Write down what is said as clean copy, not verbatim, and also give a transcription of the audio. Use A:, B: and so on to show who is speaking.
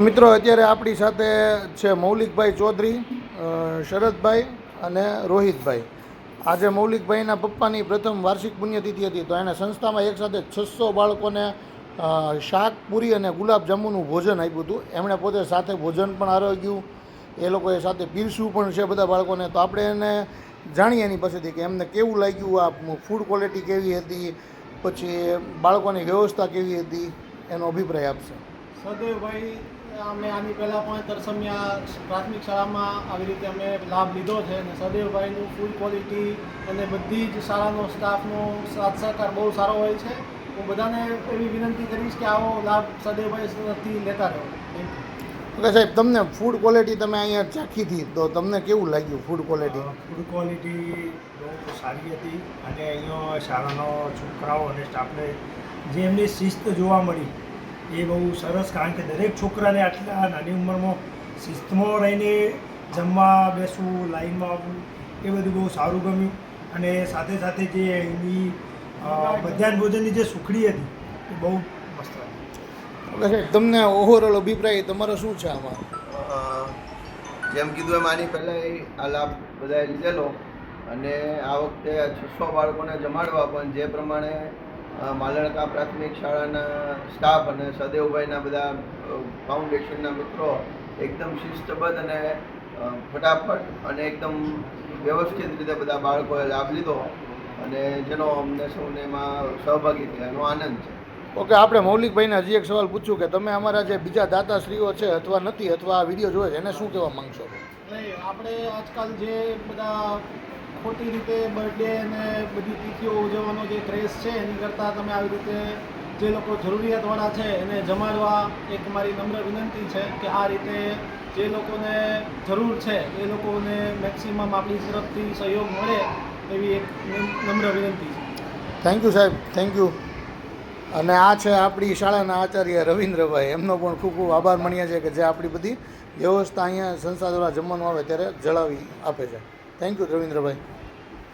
A: મિત્રો અત્યારે આપણી સાથે છે મૌલિકભાઈ ચૌધરી, શરદભાઈ અને રોહિતભાઈ. આજે મૌલિકભાઈના પપ્પાની પ્રથમ વાર્ષિક પુણ્યતિથિ હતી, તો એણે સંસ્થામાં એકસાથે 600 બાળકોને શાક, પૂરી અને ગુલાબજાંબુનું ભોજન આપ્યું હતું. એમણે પોતે સાથે ભોજન પણ આરોગ્યું, એ લોકોએ સાથે પીરસવું પણ છે બધા બાળકોને. તો આપણે એને જાણીએ એની પાસેથી કે એમને કેવું લાગ્યું, આ ફૂડ ક્વોલિટી કેવી હતી, પછી બાળકોની વ્યવસ્થા કેવી હતી, એનો અભિપ્રાય આપશે.
B: સદૈવભાઈ, અમે આની પહેલાં પણ તરસમિયા પ્રાથમિક શાળામાં આવી રીતે અમે લાભ લીધો છે અને સદૈવભાઈનું ફૂડ ક્વોલિટી અને બધી જ શાળાનો સ્ટાફનો સાથ સહકાર બહુ સારો હોય છે. હું બધાને એવી વિનંતી કરીશ કે આવો લાભ સદૈવભાઈથી લેતા રહો.
A: ઓકે સાહેબ, તમને ફૂડ ક્વોલિટી તમે અહીંયા ચાખી હતી, તો તમને કેવું લાગ્યું ફૂડ ક્વોલિટી?
C: ફૂડ ક્વોલિટી બહુ સારી હતી અને અહીંયા શાળાનો છોકરાઓ અને સ્ટાફને જે એમની શિસ્ત જોવા મળી એ બહુ સરસ. કારણ કે દરેક છોકરાને આટલા નાની ઉંમરમાં શિસ્તમાં રહીને જમવા બેસવું, લાઈનમાં આવવું, એ બધું બહુ સારું ગમ્યું. અને સાથે સાથે જે એની મધ્યાહન ભોજનની જે સુખડી હતી એ બહુ મસ્ત હતી.
A: ઓકે સાહેબ, તમને ઓવરઓલ અભિપ્રાય તમારો શું છે આમાં?
D: જેમ કીધું એમ આની પહેલાં આ લાભ બધાએ લીધેલો અને આ વખતે 600 બાળકોને જમાડવા, પણ જે પ્રમાણે માલણકા પ્રાથમિક શાળાના સ્ટાફ અને સદૈવભાઈના બધા ફાઉન્ડેશનના મિત્રો એકદમ શિસ્તબદ્ધ અને ફટાફટ અને એકદમ વ્યવસ્થિત રીતે બધા બાળકોએ લાભ લીધો અને જેનો અમને સૌને એમાં સહભાગી થયા એનો આનંદ છે.
A: ઓકે, આપણે મૌલિકભાઈને હજી એક સવાલ પૂછ્યું કે તમે અમારા જે બીજા દાતાશ્રીઓ છે અથવા નથી અથવા આ વિડીયો જોવે છે એને શું કહેવા માંગશો?
B: આપણે આજકાલ જે બધા ખોટી રીતે બર્થડે અને બધી તિથિઓ ઉજવવાનો જે ક્રેઝ છે એની કરતાં તમે આવી રીતે જે લોકો જરૂરિયાતવાળા છે એને જમાડવા એક મારી નમ્ર વિનંતી છે કે આ રીતે જે લોકોને જરૂર છે એ લોકોને મેક્સિમમ આપણી તરફથી સહયોગ મળે એવી એક નમ્ર વિનંતી છે.
A: થેન્ક યુ સાહેબ, થેન્ક યુ. અને આ છે આપણી શાળાના આચાર્ય રવિન્દ્રભાઈ, એમનો પણ ખૂબ ખૂબ આભાર માનીએ છીએ કે જે આપણી બધી વ્યવસ્થા અહીંયા સંસ્થા દ્વારા જમવાનું આવે ત્યારે જણાવી આપે છે. Thank you Ravindrabhai.